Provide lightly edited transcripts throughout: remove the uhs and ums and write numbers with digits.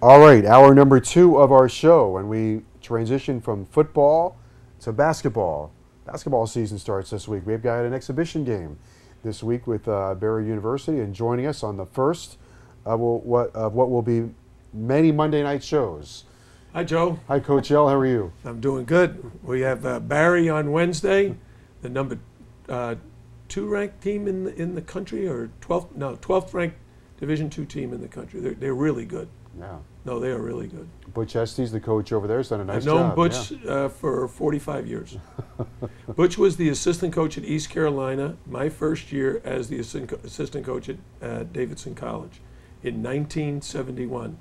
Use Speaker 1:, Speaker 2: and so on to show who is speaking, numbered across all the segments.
Speaker 1: All right, hour number 2 of our show, and we transition from football to basketball. Basketball season starts this week. We've got an exhibition game this week with Barry University, and joining us on the first of what will be many Monday night shows.
Speaker 2: Hi, Joe.
Speaker 1: Hi, Coach L. How are you?
Speaker 2: I'm doing good. We have Barry on Wednesday, the number 2 ranked team in the country, or 12th ranked Division II team in the country. They're really good.
Speaker 1: Yeah.
Speaker 2: No, they are really good.
Speaker 1: Butch Estes, the coach over there, has done a nice job.
Speaker 2: I've known Butch for 45 years. Butch was the assistant coach at East Carolina my first year as the assistant coach at Davidson College in 1971.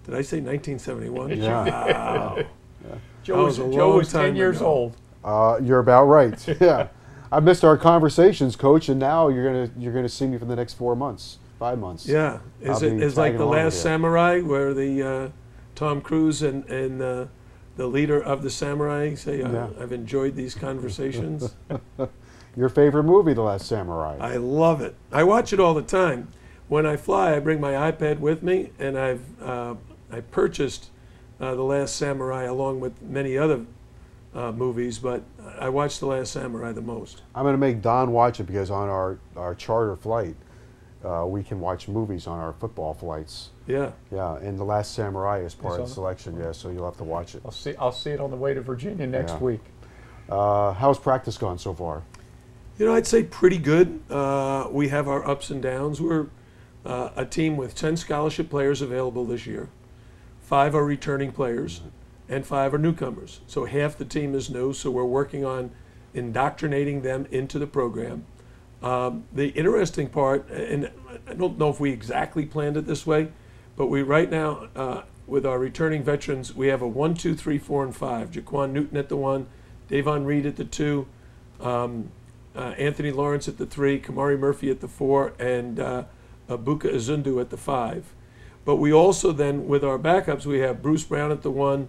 Speaker 2: Did I say 1971?
Speaker 1: Yeah.
Speaker 2: Wow.
Speaker 1: Yeah.
Speaker 3: Joe was 10 years old.
Speaker 1: You're about right. Yeah. I missed our conversations, Coach, and now you're gonna see me for the next 4 months. 5 months.
Speaker 2: Yeah, is like The Last Samurai, where the Tom Cruise and the leader of the samurai say, "I've enjoyed these conversations."
Speaker 1: Your favorite movie, The Last Samurai?
Speaker 2: I love it. I watch it all the time. When I fly, I bring my iPad with me, and I purchased The Last Samurai along with many other movies, but I watch The Last Samurai the most.
Speaker 1: I'm going to make Don watch it because on our charter flight, we can watch movies on our football flights.
Speaker 2: Yeah.
Speaker 1: Yeah, and The Last Samurai is part of the selection, yeah, so you'll have to watch it.
Speaker 3: I'll see it on the way to Virginia next week.
Speaker 1: How's practice gone so far?
Speaker 2: You know, I'd say pretty good. We have our ups and downs. We're a team with 10 scholarship players available this year. 5 are returning players, and 5 are newcomers. So half the team is new, so we're working on indoctrinating them into the program. The interesting part, and I don't know if we exactly planned it this way, but we right now, with our returning veterans, we have a 1, 2, 3, 4, and 5. Jaquan Newton at the 1, Davon Reed at the 2, Anthony Lawrence at the 3, Kamari Murphy at the 4, and Buka Azundu at the 5. But we also then, with our backups, we have Bruce Brown at the 1,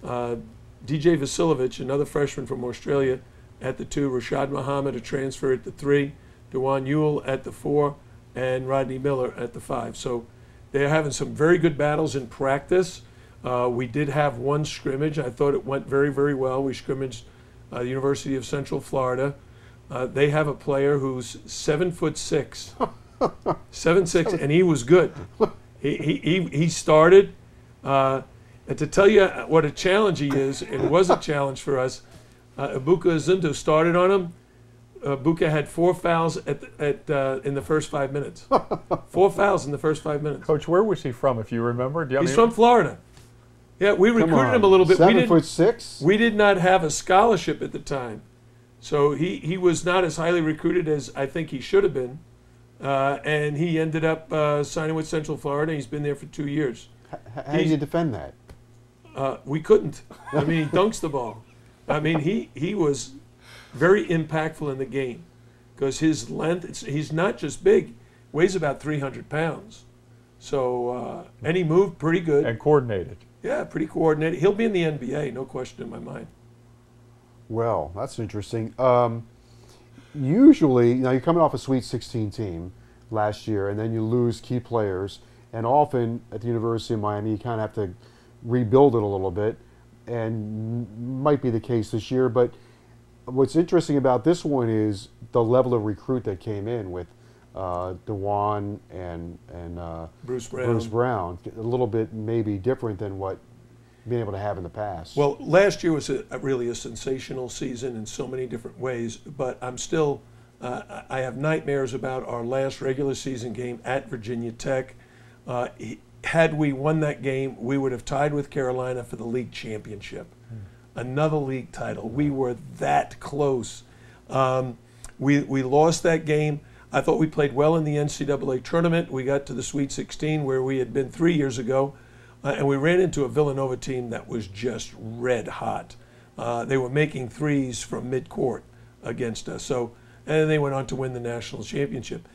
Speaker 2: DJ Vasilovich, another freshman from Australia, at the 2, Rashad Muhammad, a transfer, at the 3, Dewan Ewell at the 4, and Rodney Miller at the 5. So they're having some very good battles in practice. We did have one scrimmage. I thought it went very, very well. We scrimmaged the University of Central Florida. They have a player who's 7'6", 7'6", and he was good. He started. And to tell you what a challenge he is, it was a challenge for us. Buka Azundu started on him. Buka had 4 fouls in the first 5 minutes. 4 fouls in the first 5 minutes.
Speaker 3: Coach, where was he from, if you remember?
Speaker 2: He's from Florida. Yeah, we recruited him a little bit.
Speaker 1: 7'6"?
Speaker 2: We did not have a scholarship at the time, so he was not as highly recruited as I think he should have been, and he ended up signing with Central Florida. He's been there for 2 years.
Speaker 1: How do you defend that?
Speaker 2: We couldn't. I mean, he dunks the ball. I mean, he was very impactful in the game because his length, he's not just big, weighs about 300 pounds. So, and he moved pretty good.
Speaker 3: And coordinated.
Speaker 2: Yeah, pretty coordinated. He'll be in the NBA, no question in my mind.
Speaker 1: Well, that's interesting. Usually, now you're coming off a Sweet 16 team last year, and then you lose key players, and often at the University of Miami, you kind of have to rebuild it a little bit, and might be the case this year, but what's interesting about this one is the level of recruit that came in with Dewan and
Speaker 2: Bruce
Speaker 1: Brown. A little bit maybe different than what been able to have in the past.
Speaker 2: Well, last year was really a sensational season in so many different ways, but I'm still, I have nightmares about our last regular season game at Virginia Tech. Had we won that game, we would have tied with Carolina for the league championship. Another league title. We were that close. We lost that game. I thought we played well in the NCAA tournament. We got to the Sweet 16 where we had been 3 years ago, and we ran into a Villanova team that was just red hot. They were making threes from midcourt against us. So, and they went on to win the national championship.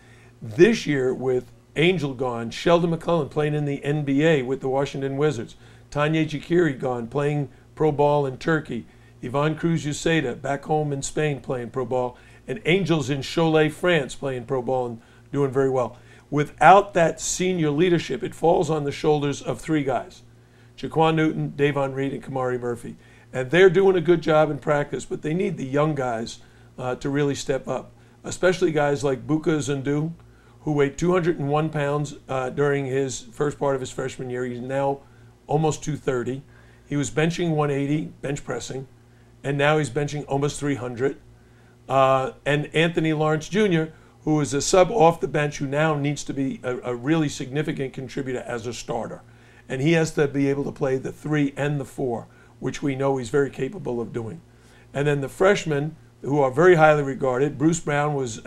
Speaker 2: This year, with Angel gone, Sheldon McClellan playing in the NBA with the Washington Wizards, Tanya Jakiri gone, playing pro ball in Turkey, Yvonne Cruz Uceda back home in Spain playing pro ball, and Angels in Cholet, France playing pro ball and doing very well. without that senior leadership, it falls on the shoulders of three guys: Jaquan Newton, Davon Reed, and Kamari Murphy. And they're doing a good job in practice, but they need the young guys to really step up, especially guys like Buka Zundu, who weighed 201 pounds during his first part of his freshman year. He's now almost 230. He was benching 180, bench pressing, and now he's benching almost 300. And Anthony Lawrence Jr., who is a sub off the bench, who now needs to be a really significant contributor as a starter. And he has to be able to play the 3 and the 4, which we know he's very capable of doing. And then the freshmen, who are very highly regarded. Bruce Brown was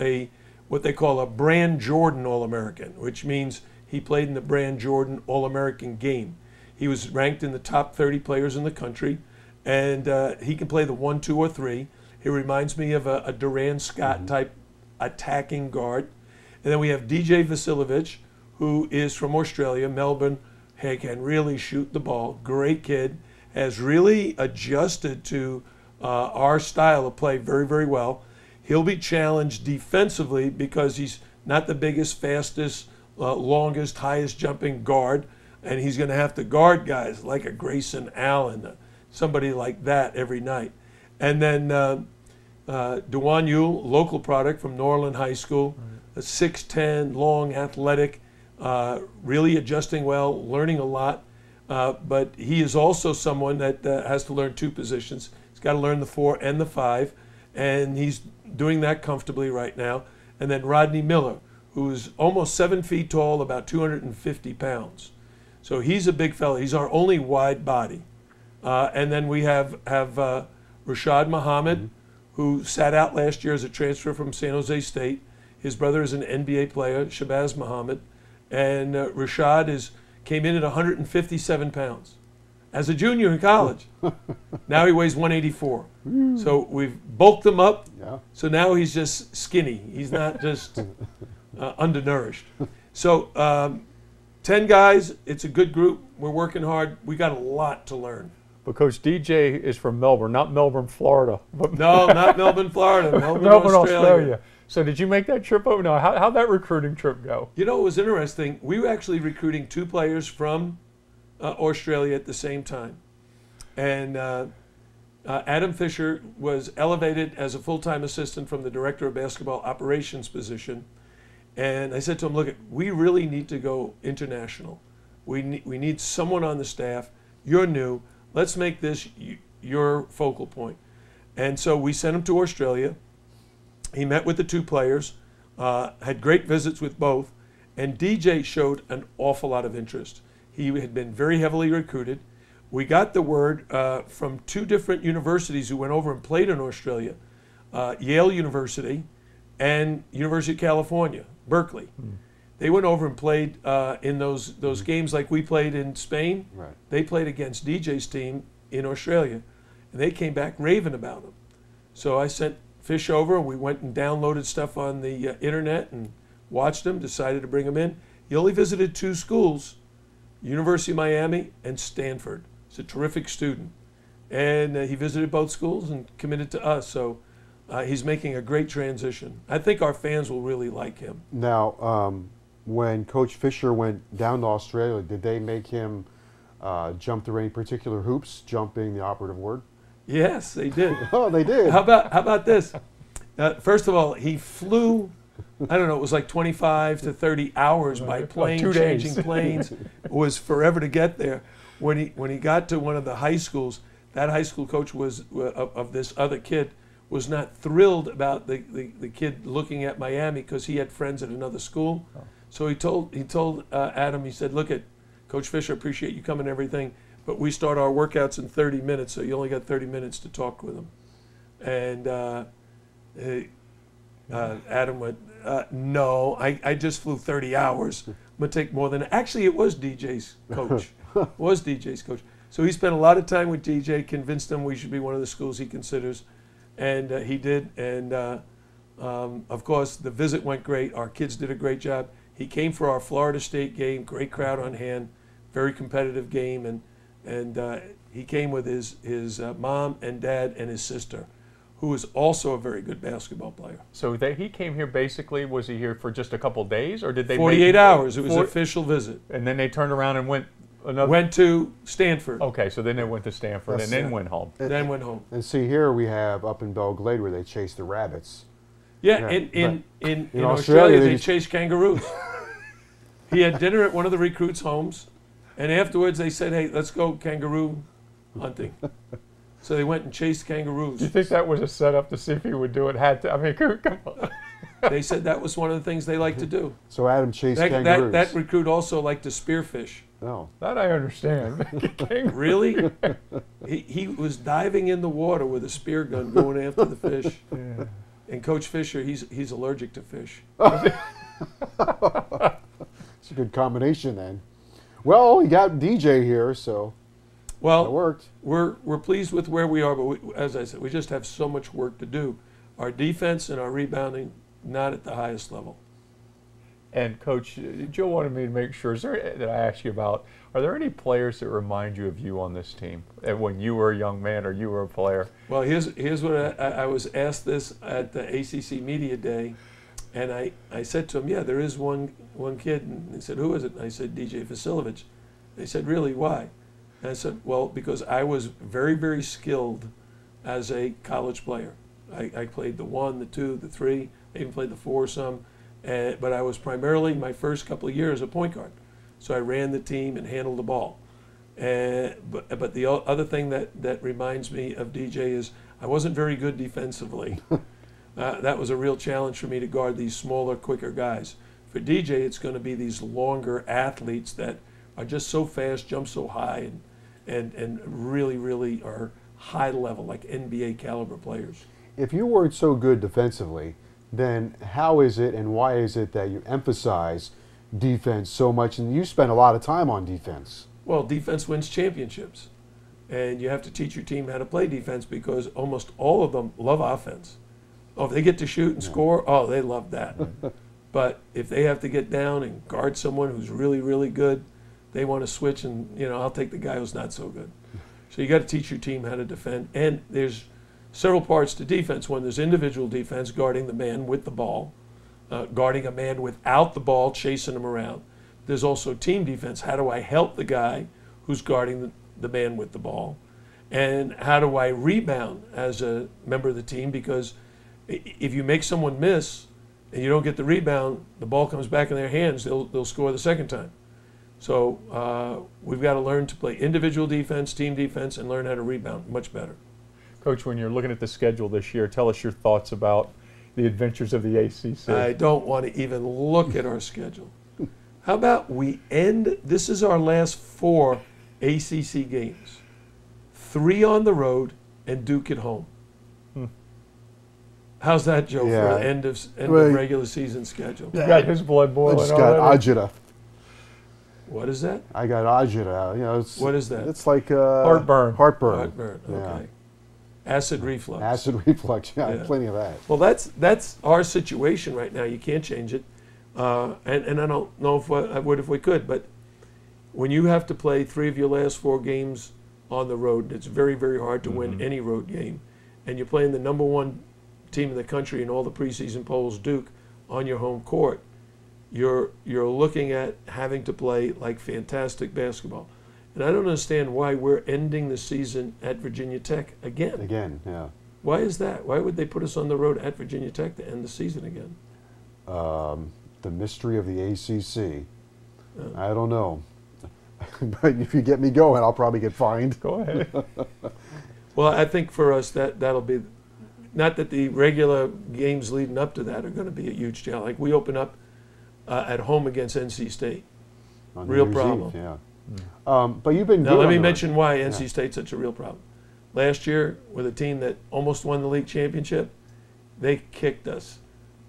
Speaker 2: what they call a Brand Jordan All-American, which means he played in the Brand Jordan All-American game. He was ranked in the top 30 players in the country, and he can play the 1, 2, or 3. He reminds me of a Duran Scott type attacking guard. And then we have DJ Vasiljevic, who is from Australia, Melbourne. He can really shoot the ball. Great kid. Has really adjusted to our style of play very, very well. He'll be challenged defensively because he's not the biggest, fastest, longest, highest jumping guard, and he's going to have to guard guys like a Grayson Allen, somebody like that every night. And then Dewan Yule, local product from Norland High School, a 6'10", long, athletic, really adjusting well, learning a lot. But he is also someone that has to learn 2 positions. He's got to learn the 4 and the 5, and he's doing that comfortably right now. And then Rodney Miller, who's almost 7 feet tall, about 250 pounds. So he's a big fella. He's our only wide body. And then we have Rashad Muhammad, who sat out last year as a transfer from San Jose State. His brother is an NBA player, Shabazz Muhammad. And Rashad came in at 157 pounds as a junior in college. Now he weighs 184. So we've bulked him up.
Speaker 1: Yeah.
Speaker 2: So now he's just skinny. He's not just undernourished. So 10 guys, it's a good group. We're working hard. We got a lot to learn.
Speaker 3: But Coach DJ is from Melbourne, not Melbourne, Florida. But
Speaker 2: No, not Melbourne, Florida. Melbourne,
Speaker 3: Australia. So did you make that trip over? No, how'd that recruiting trip go?
Speaker 2: You know, it was interesting. We were actually recruiting 2 players from Australia at the same time. And Adam Fisher was elevated as a full-time assistant from the director of basketball operations position. And I said to him, look, we really need to go international. We need someone on the staff. You're new. Let's make this your focal point. And so we sent him to Australia. He met with the 2 players, had great visits with both, and DJ showed an awful lot of interest. He had been very heavily recruited. We got the word from 2 different universities who went over and played in Australia, Yale University and University of California, Berkeley. They went over and played in those games like we played in Spain.
Speaker 1: Right.
Speaker 2: They played against DJ's team in Australia, and they came back raving about him. So I sent Fish over, and we went and downloaded stuff on the internet and watched him, decided to bring him in. He only visited 2 schools, University of Miami and Stanford. He's a terrific student. And he visited both schools and committed to us. So he's making a great transition. I think our fans will really like him.
Speaker 1: Now, when Coach Fisher went down to Australia, did they make him jump through any particular hoops, jump being the operative word?
Speaker 2: Yes, they did.
Speaker 1: Oh, they did.
Speaker 2: How about this? First of all, he flew, I don't know, it was like 25 to 30 hours by plane,
Speaker 3: 2 days.
Speaker 2: changing planes. It was forever to get there. When he got to one of the high schools, that high school coach was of this other kid was not thrilled about the kid looking at Miami because he had friends at another school.
Speaker 3: Oh.
Speaker 2: So he told Adam, he said, look, Coach Fisher, appreciate you coming and everything, but we start our workouts in 30 minutes, so you only got 30 minutes to talk with him. And Adam went, no, I just flew 30 hours. I'm going to take more than, actually it was DJ's coach. It was DJ's coach. So he spent a lot of time with DJ, convinced him we should be one of the schools he considers, and he did. And of course, the visit went great. Our kids did a great job. He came for our Florida State game, great crowd on hand, very competitive game, and he came with his mom and dad and his sister, who is also a very good basketball player.
Speaker 3: So he came here basically, was he here for just a couple days, or did they
Speaker 2: 48 hours. It was an official visit.
Speaker 3: And then they turned around and went another.
Speaker 2: Went to Stanford.
Speaker 3: Okay, so then they went to Stanford and then went home.
Speaker 2: Then went home.
Speaker 1: And see, here we have up in Belglade where they chase the rabbits.
Speaker 2: Yeah,
Speaker 1: Yeah,
Speaker 2: in
Speaker 1: in
Speaker 2: Australia, they
Speaker 1: just-
Speaker 2: chase kangaroos. He had dinner at one of the recruits' homes, and afterwards they said, "Hey, let's go kangaroo hunting." So they went and chased kangaroos.
Speaker 3: Do you think that was a setup to see if he would do it? I mean, come on.
Speaker 2: They said that was one of the things they liked to do.
Speaker 1: So Adam chased
Speaker 2: That,
Speaker 1: kangaroos.
Speaker 2: that recruit also liked to spearfish.
Speaker 1: Oh.
Speaker 3: That I understand.
Speaker 2: Really? He was diving in the water with a spear gun going after the fish.
Speaker 3: Yeah.
Speaker 2: And Coach Fisher, he's allergic to fish.
Speaker 1: It's a good combination then. Well, you got DJ here, so it
Speaker 2: Well,
Speaker 1: worked.
Speaker 2: we're pleased with where we are, but as I said, we just have so much work to do. Our defense and our rebounding, not at the highest level.
Speaker 3: And Coach, Joe wanted me to make sure that I ask you about, are there any players that remind you of you on this team? And when you were a young man or you were a player?
Speaker 2: Well, here's what I was asked this at the ACC Media Day, and I said to him, yeah, there is one kid. And he said, who is it? And I said, DJ Vasilovich. They said, really, why? And I said, well, because I was very, very skilled as a college player. I played the 1, the 2, the 3, I even played the 4 some, but I was primarily my first couple of years a point guard. So I ran the team and handled the ball. But the other thing that reminds me of DJ is I wasn't very good defensively. That was a real challenge for me to guard these smaller, quicker guys. For DJ, it's going to be these longer athletes that are just so fast, jump so high, and really, really are high level, like NBA caliber players.
Speaker 1: If you weren't so good defensively, then how is it and why is it that you emphasize defense so much? And you spend a lot of time on defense.
Speaker 2: Well, defense wins championships. And you have to teach your team how to play defense because almost all of them love offense. Oh, if they get to shoot and score, oh, they love that. But if they have to get down and guard someone who's really, really good, they want to switch and, I'll take the guy who's not so good. So you got to teach your team how to defend. And there's several parts to defense. One, there's individual defense, guarding the man with the ball, guarding a man without the ball, chasing him around. There's also team defense. How do I help the guy who's guarding the man with the ball? And how do I rebound as a member of the team? Because if you make someone miss and you don't get the rebound, the ball comes back in their hands, they'll score the second time. So we've got to learn to play individual defense, team defense, and learn how to rebound much better.
Speaker 3: Coach, when you're looking at the schedule this year, tell us your thoughts about the adventures of the ACC.
Speaker 2: I don't want to even look at our schedule. How about we end, this is our last 4 ACC games. 3 on the road and Duke at home. How's that, Joe,
Speaker 1: Yeah.
Speaker 2: for the end of regular season schedule?
Speaker 3: You got his blood
Speaker 1: I
Speaker 3: boiling
Speaker 1: just got
Speaker 3: already.
Speaker 1: agita.
Speaker 2: What is that?
Speaker 1: I got agita. It's,
Speaker 2: What is that?
Speaker 1: It's like
Speaker 3: Heartburn.
Speaker 1: Heartburn.
Speaker 2: Heartburn,
Speaker 1: Yeah.
Speaker 2: okay. Acid reflux.
Speaker 1: Acid reflux. Yeah,
Speaker 2: Yeah.
Speaker 1: plenty of that.
Speaker 2: Well, that's our situation right now. You can't change it. And I don't know if I would if we could, but when you have to play 3 of your last 4 games on the road, it's very, very hard to win any road game. And you're playing the number 1 team in the country in all the preseason polls, Duke, on your home court. You're looking at having to play like fantastic basketball. And I don't understand why we're ending the season at Virginia Tech again.
Speaker 1: Again, yeah.
Speaker 2: Why is that? Why would they put us on the road at Virginia Tech to end the season again?
Speaker 1: The mystery of the ACC. I don't know. But if you get me going, I'll probably get fined.
Speaker 3: Go ahead.
Speaker 2: Well, I think for us that'll be, not that the regular games leading up to that are going to be a huge challenge. Like we open up at home against NC State.
Speaker 1: On
Speaker 2: Real
Speaker 1: New Year's
Speaker 2: problem.
Speaker 1: Eve, yeah. But you've been
Speaker 2: Now
Speaker 1: good
Speaker 2: let
Speaker 1: on
Speaker 2: me
Speaker 1: the
Speaker 2: mention
Speaker 1: road.
Speaker 2: why NC State's such a real problem. Last year, with a team that almost won the league championship, they kicked us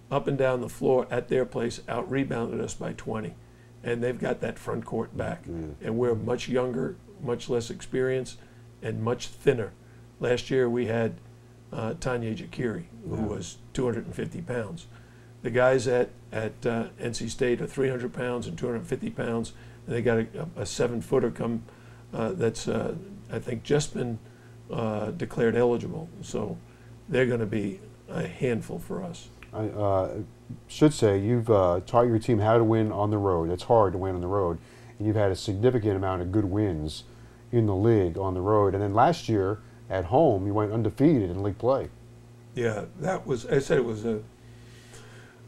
Speaker 2: up and down the floor at their place, out-rebounded us by 20. And they've got that front court back. And we're much younger, much less experienced, and much thinner. Last year we had Tanya Jakiri, who was 250 pounds. The guys at NC State are 300 pounds and 250 pounds, and they got a 7-footer come that's, I think, just been declared eligible. So they're going to be a handful for us.
Speaker 1: I should say you've taught your team how to win on the road. It's hard to win on the road, and you've had a significant amount of good wins in the league on the road. And then last year at home, you went undefeated in league play.
Speaker 2: Yeah, that was, I said, it was a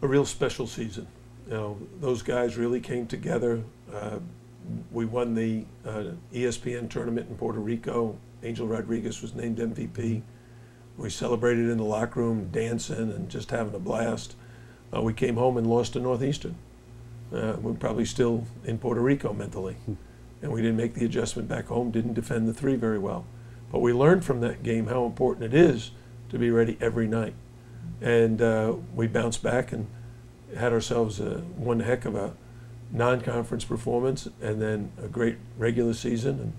Speaker 2: real special season. You know, those guys really came together. We won the ESPN tournament in Puerto Rico. Angel Rodriguez was named MVP. We celebrated in the locker room, dancing and just having a blast. We came home and lost to Northeastern. We're probably still in Puerto Rico mentally. And we didn't make the adjustment back home, didn't defend the three very well. But we learned from that game how important it is to be ready every night. And we bounced back and had ourselves one heck of a non-conference performance and then a great regular season.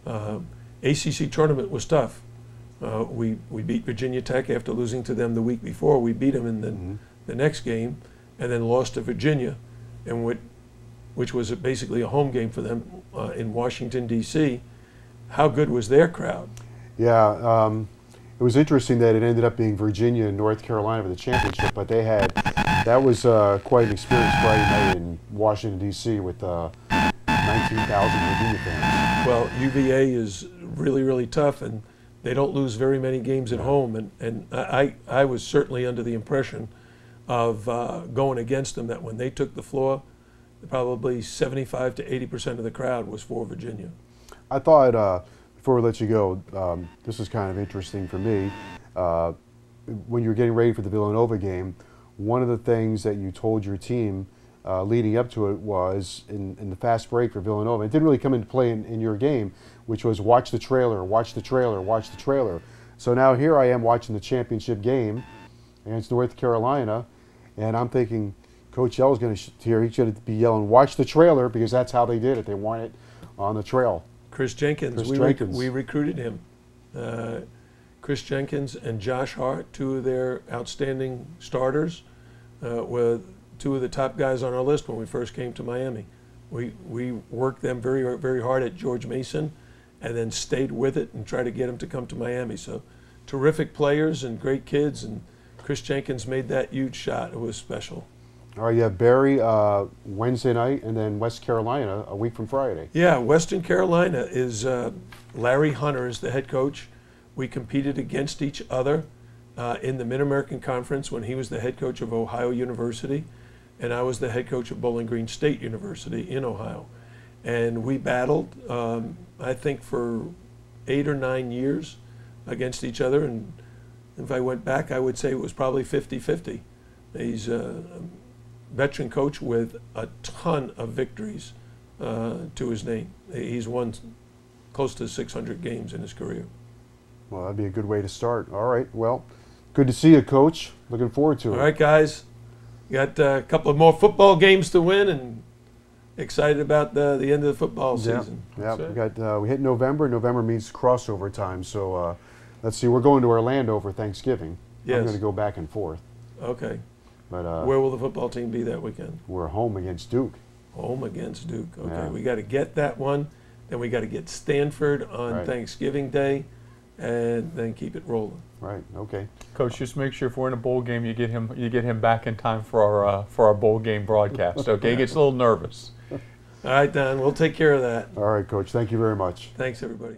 Speaker 2: And ACC tournament was tough. We beat Virginia Tech after losing to them the week before. We beat them in the next game and then lost to Virginia, and which was basically a home game for them in Washington, D.C. How good was their crowd?
Speaker 1: Yeah, it was interesting that it ended up being Virginia and North Carolina for the championship, but that was quite an experience Friday night in Washington, D.C. with 19,000 Virginia fans.
Speaker 2: Well, UVA is really, really tough, and they don't lose very many games at home. And I was certainly under the impression of going against them that when they took the floor, probably 75 to 80% of the crowd was for Virginia.
Speaker 1: I thought, before we let you go, this is kind of interesting for me. When you were getting ready for the Villanova game, one of the things that you told your team leading up to it was in the fast break for Villanova. It didn't really come into play in your game, which was watch the trailer, watch the trailer, watch the trailer. So now here I am watching the championship game against North Carolina, and I'm thinking Coach L is going to he's going to be yelling, watch the trailer, because that's how they did it. They want it on the trail.
Speaker 2: Chris Jenkins, we recruited him. Chris Jenkins and Josh Hart, two of their outstanding starters, were two of the top guys on our list when we first came to Miami. We worked them very, very hard at George Mason and then stayed with it and tried to get them to come to Miami. So terrific players and great kids, and Chris Jenkins made that huge shot. It was special.
Speaker 1: All right, you have Barry Wednesday night and then West Carolina a week from Friday.
Speaker 2: Yeah, Western Carolina is Larry Hunter is the head coach. We competed against each other in the Mid-American Conference when he was the head coach of Ohio University, and I was the head coach of Bowling Green State University in Ohio. And we battled, I think, for 8 or 9 years against each other. And if I went back, I would say it was probably 50-50. He's a veteran coach with a ton of victories to his name. He's won close to 600 games in his career.
Speaker 1: Well, that'd be a good way to start. All right, well, good to see you, Coach. Looking forward to it.
Speaker 2: All right, guys. Got a couple of more football games to win, and excited about the end of the football season.
Speaker 1: Yeah, we hit November. November means crossover time. So let's see. We're going to Orlando for Thanksgiving.
Speaker 2: Yes.
Speaker 1: I'm going to go back and forth.
Speaker 2: Okay.
Speaker 1: But
Speaker 2: where will the football team be that weekend?
Speaker 1: We're home against Duke.
Speaker 2: Home against Duke. Okay.
Speaker 1: Yeah.
Speaker 2: We got to get that one. Then we got to get Stanford on Thanksgiving Day, and then keep it rolling.
Speaker 1: Right. Okay.
Speaker 3: Coach, just make sure if we're in a bowl game, you get him back in time for our bowl game broadcast. Okay, he gets a little nervous.
Speaker 2: All right, Don. We'll take care of that.
Speaker 1: All right, Coach. Thank you very much.
Speaker 2: Thanks, everybody.